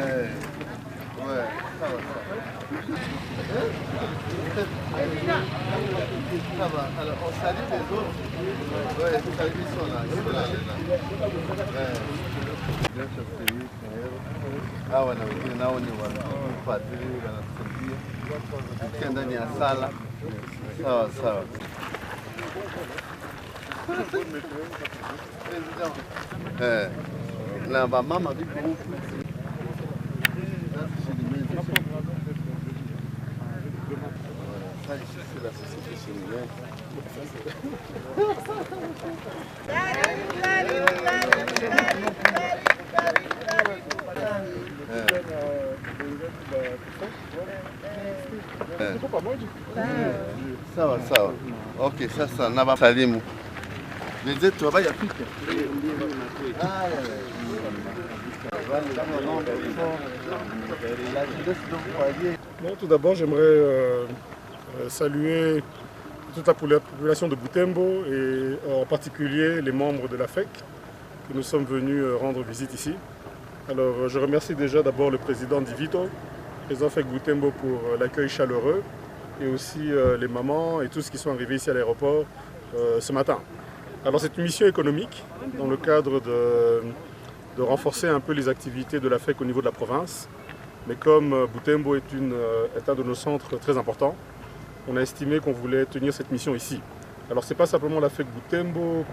Ouais, ça va. Ça va, alors on salue les autres. Ouais, ils sont là, ils sont là. Hawa na wengine nao ni wanapadri wanatusaidia tukiwa ndani ya sala. Sawa sawa. Na mama vipi huku? C'est la société sénégalaise. Sawa sawa. Okay, sasa na wasalimu. Wenzetu wabaya pika. Tout d'abord, j'aimerais saluer toute la population de Butembo et en particulier les membres de la FEC que nous sommes venus rendre visite ici. Alors, je remercie déjà d'abord le président Divito, président FEC Butembo pour l'accueil chaleureux et aussi les mamans et tous ceux qui sont arrivés ici à l'aéroport ce matin. Alors, c'est une mission économique dans le cadre de renforcer un peu les activités de la FEC au niveau de la province. Mais comme Butembo est un de nos centres très importants, on a estimé qu'on voulait tenir cette mission ici. Alors ce n'est pas simplement la FEC Butembo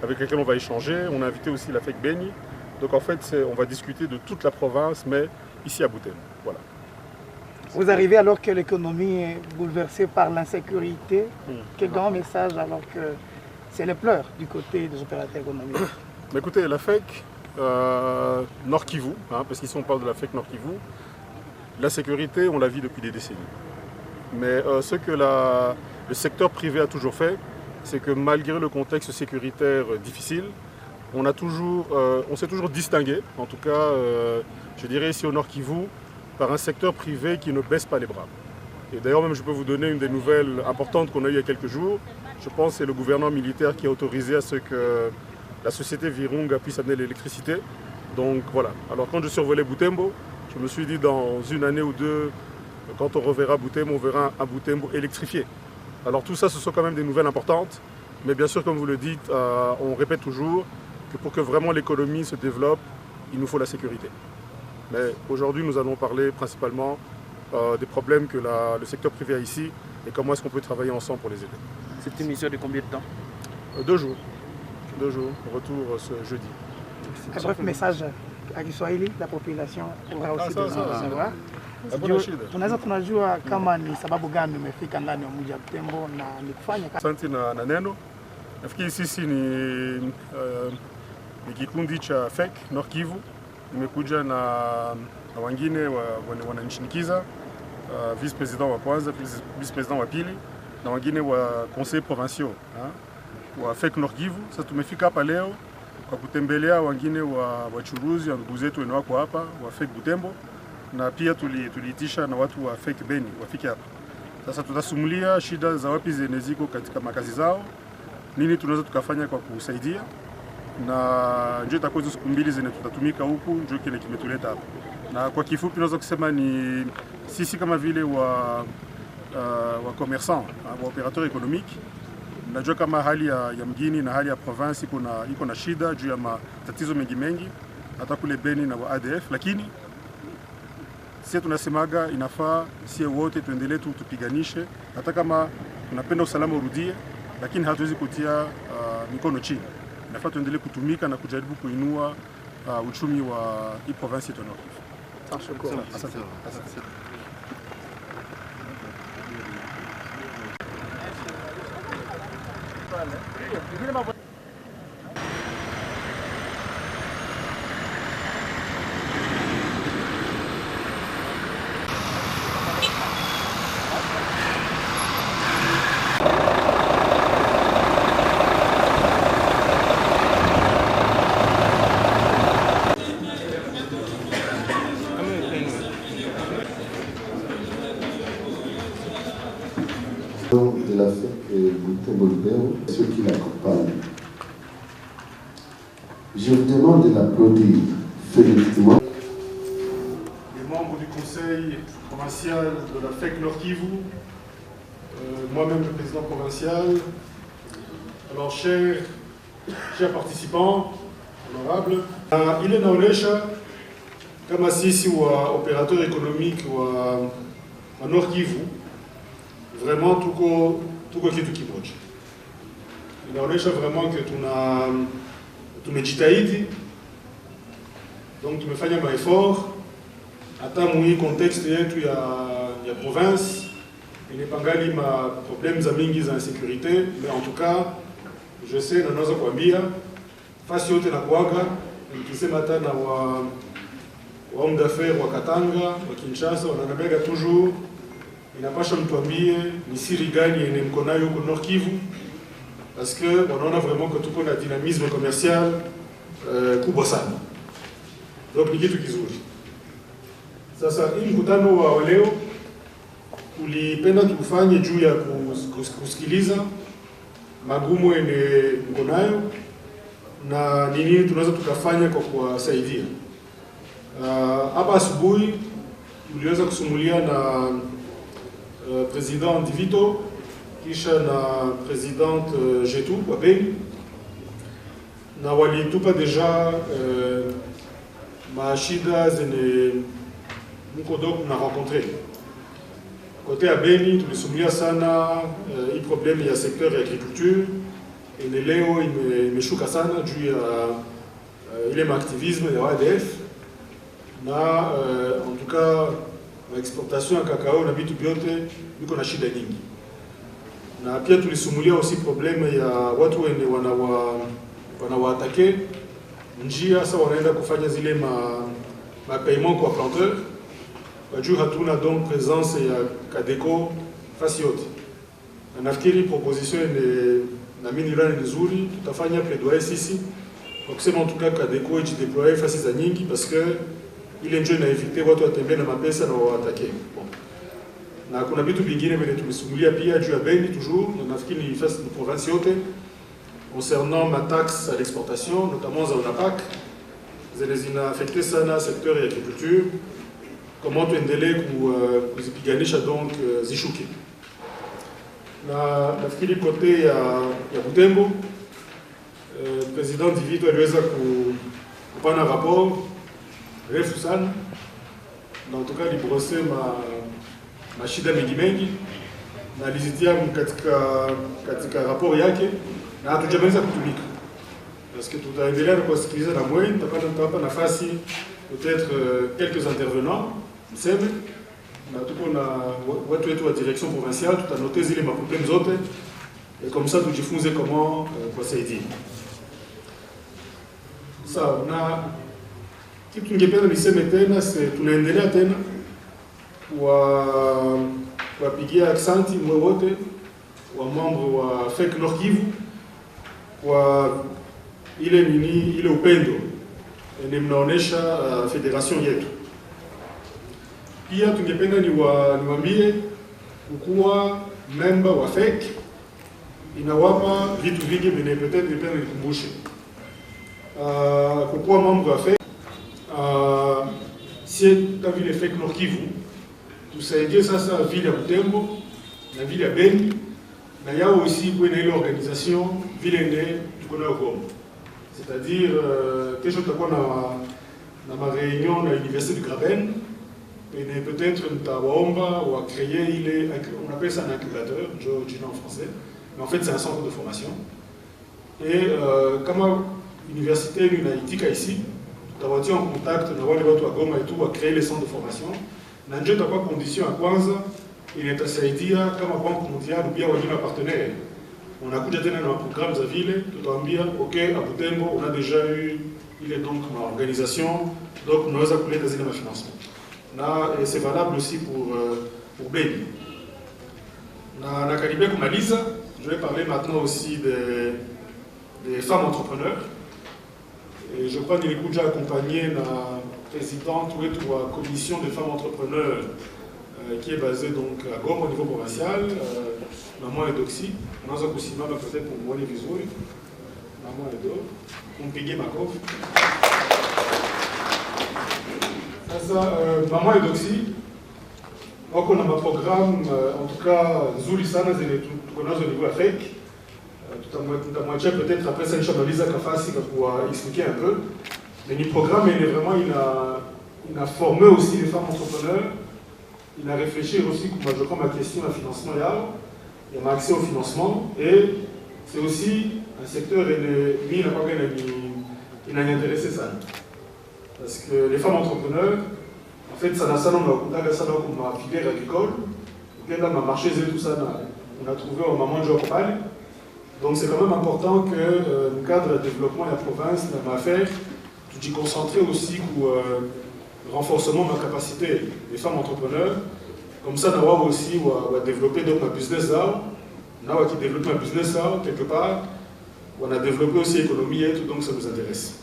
avec laquelle on va échanger, on a invité aussi la FEC Beni. Donc en fait, on va discuter de toute la province, mais ici à Butembo. Voilà. Vous arrivez alors que l'économie est bouleversée par l'insécurité. Quel grand message alors que c'est les pleurs du côté des opérateurs économiques. Mais écoutez, la FEC Nord Kivu, parce qu'ici on parle de la FEC Nord Kivu, la sécurité, on la vit depuis des décennies. Mais ce que le secteur privé a toujours fait, c'est que malgré le contexte sécuritaire difficile, on s'est toujours distingué, en tout cas, je dirais ici au Nord Kivu, par un secteur privé qui ne baisse pas les bras. Et d'ailleurs, même je peux vous donner une des nouvelles importantes qu'on a eues il y a quelques jours. Je pense que c'est le gouvernement militaire qui a autorisé à ce que la société Virunga puisse amener l'électricité. Donc voilà. Alors quand je survolais Butembo, je me suis dit dans une année ou deux, quand on reverra Butembo, on verra un Butembo électrifié. Alors tout ça, ce sont quand même des nouvelles importantes. Mais bien sûr, comme vous le dites, on répète toujours que pour que vraiment l'économie se développe, il nous faut la sécurité. Mais aujourd'hui, nous allons parler principalement des problèmes que le secteur privé a ici et comment est-ce qu'on peut travailler ensemble pour les aider. C'est une mission de combien de temps? 2 jours. 2 jours, retour ce jeudi. Un bref message à Kiswahili, la population pourra aussi savoir. Tunajua kama ni sababu gani umefika ndani ya mji wa Butembo na ni kufanya kazi. Asante na neno. Nafikiri sisi ni kikundi cha FEC Nord Kivu. Nimekuja na wengine wananishinikiza, vice president wa kwanza, vice president wa pili na wengine wa conseil provinciaux wa FEC Nord Kivu. Sasa tumefika hapa leo kwa kutembelea wengine wachuruzi wa ndugu zetu wako hapa wa FEC Butembo, na pia tuliitisha na watu wa FEC Beni wafike hapa. Sasa tutasumulia shida za wapi zeneziko katika makazi zao, nini tunaweza tukafanya kwa kusaidia, na njoo itakuwa hizo siku mbili zenye tutatumika huku, njoo kile kimetuleta hapa. Na kwa kifupi naweza kusema ni sisi kama vile wa commerçant, wa operateur économique, najua kama hali ya mgini na hali ya province iko na shida juu ya matatizo mengi hata kule Beni na wa ADF, lakini sisi tunasemaga inafaa sisi wote tuendelee tupiganishe, hata kama tunapenda usalama urudie, lakini hatuwezi kutia mikono chini. Inafaa tuendelee kutumika na kujaribu kuinua uchumi wa hii province yetu. Asante. De la FEC Butembo, ceux qui l'accompagnent. Je vous demande de l'applaudir. Félicitations. conseil provincial de la FEC Nord Kivu, moi-même le président provincial. Alors, chers participants, honorables, ile inaonyesha kama sisi wa operateur économique wa Nord Kivu vraiment tuko kitu kimoja. Inaonyesha vraiment que tumejitahidi, donc tumefanya maeffort hata mui contexte yetu ya province inepangali ma problème za mingi za insécurité, mais en tout cas je sais na naweza kuambia fasi yote na kuaga nikisema hata na wa homme d'affaires wa Katanga wa Kinshasa wananabega toujours inapasha mtuambie ni siri gani yenye mko nayo huko Nord Kivu, parce que wanaona vraiment que tuko na dynamisme commercial kubwa sana, donc ni kitu kizuri. Sasa hii mkutano wa leo tulipenda tufanye juu ya kusikiliza magumu yenye mko nayo na nini tunaweza tukafanya kwa kuwasaidia. Hapa asubuhi tuliweza kusumulia na President Divito kisha na Presidente Jetu wa Beni, na walitupa deja mashida zenye mko donc na rencontré. Côté ya Beni tulisumulia sana hii problème ya secteur ya agriculture, ene leo imeshuka sana juu ya ile maaktivisme ya ADF na en tout cas exportation ya kakao na vitu vyote biko na shida nyingi. Na pia tulisumulia aussi problème ya watu wenye wanawaatake njia sasa wanaenda kufanya zile ma paiement kwa planteur. Wajuu hatuna donc présence ya Kadeco fasi yote. Na nafikiri proposition na minirani nzuri, tutafanya plaidoyer sisi kwa kusema en tout cas Kadeco ijideployer fasi za nyingi, parce que ile njoo inaevite watu watembee na mapesa na waatake. Bon. Na kuna vitu vingine vile tumesumulia pia juu ya Beni toujours, na nafikiri ni fasi de province yote concernant ma taxe à l'exportation, notamment za UNAPAC, zile zina affecté sana secteur ya agriculture. Comment tuendelee kuzipiganisha donc zishuke. Na nafikiri kote ya Butembo, President Divito aliweza kupana rapport refu sana, na kutoka librose mashida mengi na alizitia katika rapport yake, na hatujamaliza kutumika parce que tutaendelea kusikiliza na mwe tutapata nafasi peut-être quelques intervenants mseme na tuko na watu wetu wa direction provinciale, tutanote zile maproblème zote et comme ça tujifunze comment kusaidia. Sawa, na kitu ningependa niseme tena tunaendelea tena kuwapigia aksanti mwe wote wa membre wa FEC Nord Kivu kwa ile upendo ni mnaonesha federation yetu. Pia tungependa niwaambie kukuwa member wa FEC inawapa vitu vingi vile peut-être nipenda nikumbushe. Kukuwa membre wa FEC si kama vile FEC Nord Kivu tusaidie sasa vile ya Butembo na vile ya Beni na yao aussi kwa ile organisation vile ne tuko nayo Goma. C'est-à-dire kesho tutakuwa na ma réunion na l'université du Graben, et peut-être nitawaomba wa créer on appelle ça un incubateur, je dis en français, mais en fait c'est un centre de formation. Et kama université inaitika ici, tutawatia en contact na wale watu wa Goma et tout, à créer les centres de formation. Na ndio tutakuwa condition ya kwanza inatasaidia kama Banque Mondiale ou bien wengine partenaires. On a déjà dans le programme de la ville, tout en bien, ok, à Butembo, on a déjà eu, il est donc ma organisation, donc nous avons appelé des financement. Et c'est valable aussi pour Beni. Na Karibé Kumalisa, je vais parler maintenant aussi des femmes entrepreneurs. Et je crois qu'il est déjà accompagné la présidente ou la commission des femmes entrepreneurs qui est basée donc à Goma au niveau provincial. Maman et Doxy, nous avons aussi peut-être pour moi les visuels. Maman et Doxy, on paye ma coffre. Sasa mama Edoxy wako na maprogramu en tout cas nzuri sana zenye tuko nazo niveau ya FEC. Tutamwachia peut-être après ça nishamaliza kafasi kwa kuexpliquer un peu. Mais ni programme il est vraiment il a formé aussi les femmes entrepreneurs. Il a réfléchi aussi comme ma question à financement il y a accès au financement et c'est aussi un secteur il n'a pas il a intéressé ça. Parce que les femmes entrepreneurs, en fait, ça n'a ça dans ma filière agricole. Dans ma marché et tout ça, on a trouvé un moment de job. Donc c'est quand même important que le cadre de développement de la province m'a fait de concentrer aussi pour le renforcement de ma capacité des femmes entrepreneurs. Comme ça, on va aussi développer donc ma business là. On a qui développe ma business là, quelque part. On a développé aussi l'économie et tout, donc ça nous intéresse.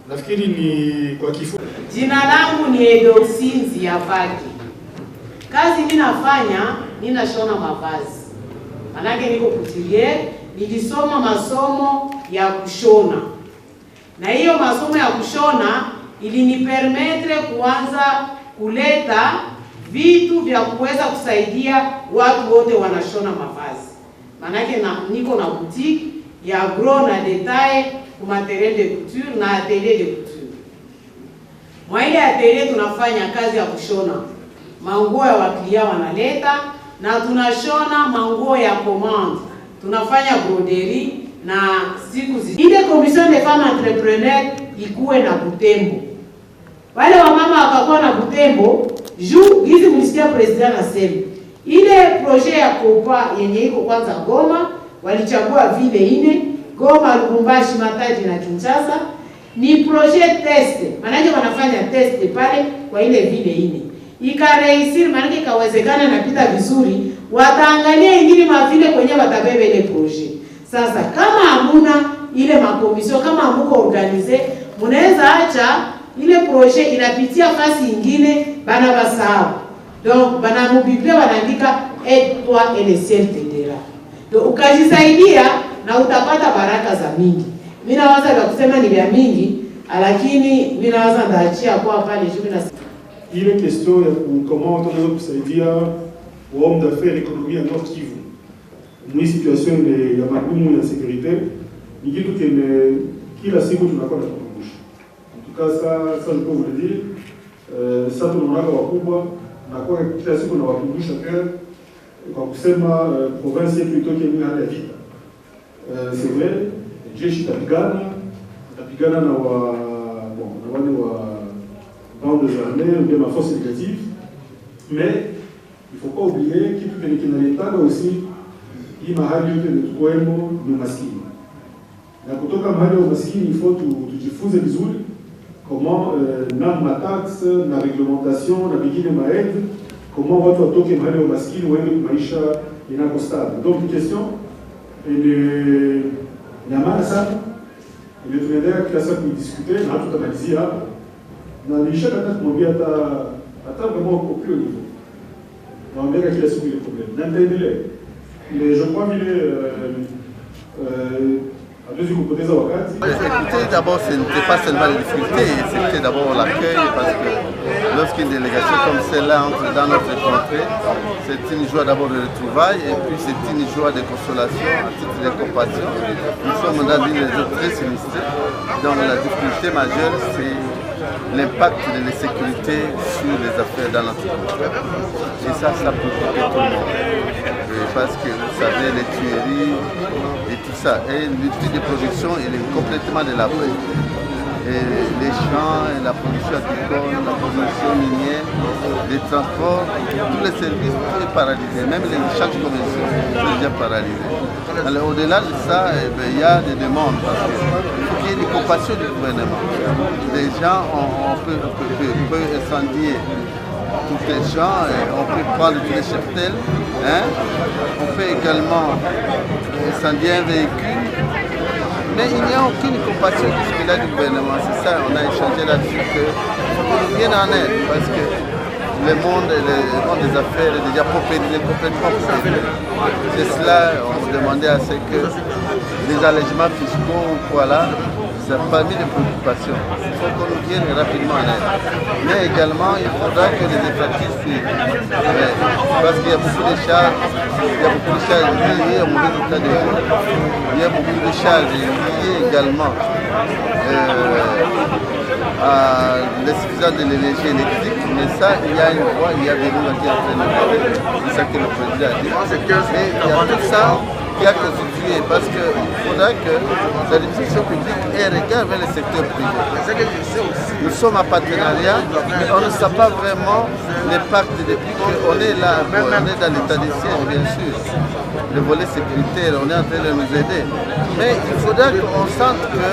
Nafikiri ni kwa kifupi. Jina langu ni Edoxy Nziavaki. Kazi ninafanya, ninashona mavazi. Manake niko couturier, nilisoma masomo ya kushona. Na hiyo masomo ya kushona ilinipermettre kuanza kuleta vitu vya kuweza kusaidia watu wote wanashona mavazi. Manake niko na boutique ya gros na detail pour matériel de couture na atelier de couture. Mwa ile atelier tunafanya kazi ya kushona manguo ya waklia wanaleta na tunashona manguo ya commande. Tunafanya broderie na siku ile commission des femmes entrepreneurs ikuwe na Butembo. Wale wamama wakakuwa na Butembo juu hizi mlisikia president anasema ile projet ya kopa yenye iko kwanza Goma walichagua vile ine Goma, Lubumbashi, Matadi na Kinshasa ni projet test. Manake wanafanya test pale kwa ile vile ine. Ikarehisiri manake kawezekana napita vizuri, wataangalia ingine mavile kwenye watabebe ile projet. Sasa kama hamuna ile makomisio, kama hamuko organize, munaweza acha ile projet inapitia fasi ingine bana basahau. Donc bana mubiblia wanaandika aide-toi et le ciel t'aidera. Donc ukajisaidia na utapata baraka za mingi. Mimi nawaza vya kusema ni vya mingi, lakini mimi nawaza ndaachia kwa pale juu na ile question ya comment tunaweza kusaidia waom d'affaires économie ya Nord Kivu. Mwi situation ya magumu ya sécurité ni kitu kila siku tunakuwa tunakumbusha. En tout cas ça je peux vous le dire. Ça tunaona wakubwa na kwa kila siku nawakumbusha kwa kusema province yetu itoke ni hali ya vita. C'est vrai, jeshi tapigana na wale wa bandes armées ou bien ma force négative, mais il ne faut pas oublier kitu kinaletaga aussi hii mahali yote tukwemo ni umaskini. Na kutoka mahali ya umaskini il faut tujifunze vizuri comment na matax na réglementation na bingine maaide comment watu watoke mahali ya umaskini waende maisha inako stable. Donc question ni maana sana ile tunaendelea kila siku kudiscuter na tutamalizia hapa na nilisha hata kumwambia hata kama uko pio hivyo naambia kila siku ile problem na nitaendelea mais je crois vile Écoutez, d'abord, ce n'était pas seulement les difficultés, c'était d'abord l'accueil, parce que lorsqu'une délégation comme celle-là entre dans notre contrée, c'est une joie d'abord de retrouvailles et puis c'est une joie de consolation, un titre de compassion. Nous sommes dans une région très sinistrée, donc la difficulté majeure, c'est l'impact de l'insécurité sur les affaires dans notre contrée. Et ça préoccupe tout le monde. Parce que vous savez, les tueries et tout ça, et l'outil de production, il est complètement de la paix. Et les champs, et la production agricole, la production minière, les transports, tous les services, tout est paralysé. Même les échanges commerciaux sont déjà paralysés. Alors au-delà de ça, il y a des demandes, parce qu'il y ait des compassions du gouvernement. Les gens, on peut incendier tous les champs, on peut prendre tous les cheptels, on peut également incendier un véhicule, mais il n'y a aucune compassion jusque-là du gouvernement. C'est ça, on a échangé là-dessus qu'il faut nous vienne en aide, parce que le monde des affaires est déjà complètement paupérisé. C'est cela, on demandait à ce que les allègements fiscaux, voilà, parmi les préoccupations. Il faut qu'on nous vienne rapidement en aide. Mais également, il faudra que les effectifs suivent. Parce qu'il y a beaucoup de charges, liées au mauvais état de vie. Il y a beaucoup de charges liées également à l'insuffisance de l'énergie électrique. Mais ça, il y a une voie, il y a des gens qui sont en train de parler. C'est ça que le président a dit. Mais il y a tout ça qui a constitué parce qu'il faudra que l'administration publique ait regard vers le secteur privé. Nous sommes en partenariat, mais on ne sait pas vraiment l'impact depuis qu'on est là, on est dans l'état des sièges, bien sûr. Le volet sécuritaire, on est en train de nous aider. Mais il faudra qu'on sente que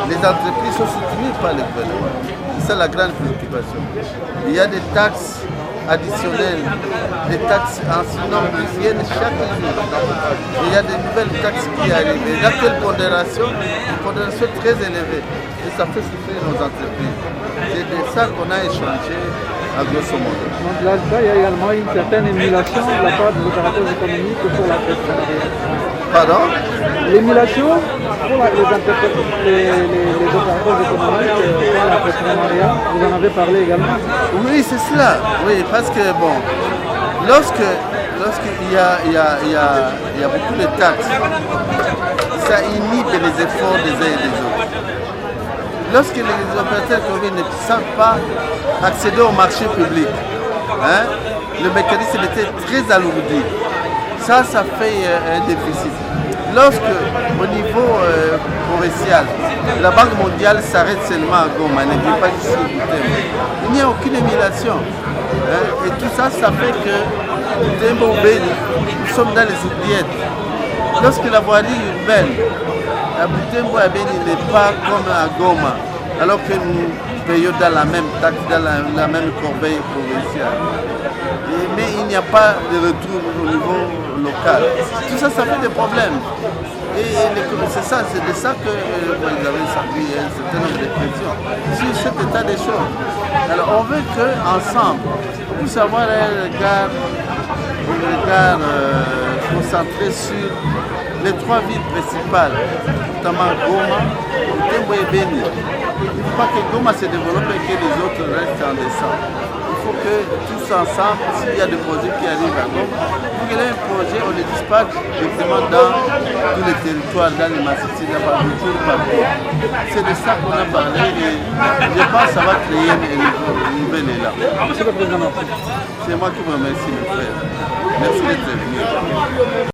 les entreprises sont soutenues par le gouvernement. C'est ça la grande préoccupation. Il y a des taxes additionnelles, des taxes en nombre qui viennent chaque jour. Et il y a des nouvelles taxes qui arrivent. Et là, quelle pondération? Une pondération très élevée. Et ça fait souffrir nos entreprises. C'est de ça qu'on a échangé à grosso modo. Donc là-bas, il y a également une certaine émulation de la part des opérateurs économiques pour l'entrepreneuriat. Pardon? L'émulation pour les opérateurs économiques pour l'entrepreneuriat, vous en avez parlé également? Oui, c'est cela. Oui, parce que bon, lorsqu'il y a beaucoup de taxes, ça inhibe les efforts des uns et des autres. Lorsque les opérateurs économiques ne savent pas accéder au marché public, le mécanisme était très alourdi. Ça fait un déficit. Lorsque, au niveau provincial, la Banque mondiale s'arrête seulement à Goma, ne vient pas ici au Butembo, il n'y a aucune émulation. Et tout ça, ça fait que Butembo Beni, nous sommes dans les oubliettes. Lorsque la voirie urbaine à Butembo Beni n'est pas comme à Goma, alors que nous payons dans la même taxe, dans la même corbeille provinciale. Mais il n'y a pas de retour au niveau local. Tout ça, ça fait des problèmes. Et c'est ça, c'est de ça que vous avez senti un certain nombre de pressions sur cet état des choses. Alors on veut qu'ensemble, on puisse avoir un regard concentré sur les trois villes principales, notamment Goma, Butembo et Beni. Il ne faut pas que Goma se développe et que les autres restent en descente. Il faut que tous ensemble, s'il y a des projets qui arrivent à Goma, il faut qu'il y ait un projet, on les dispatche directement dans tous les territoires, dans les massifs, partout. C'est de ça qu'on a parlé et je pense que ça va créer une nouvelle élan. Monsieur le Président, merci. C'est moi qui vous remercie, mon frère. Merci d'être venu.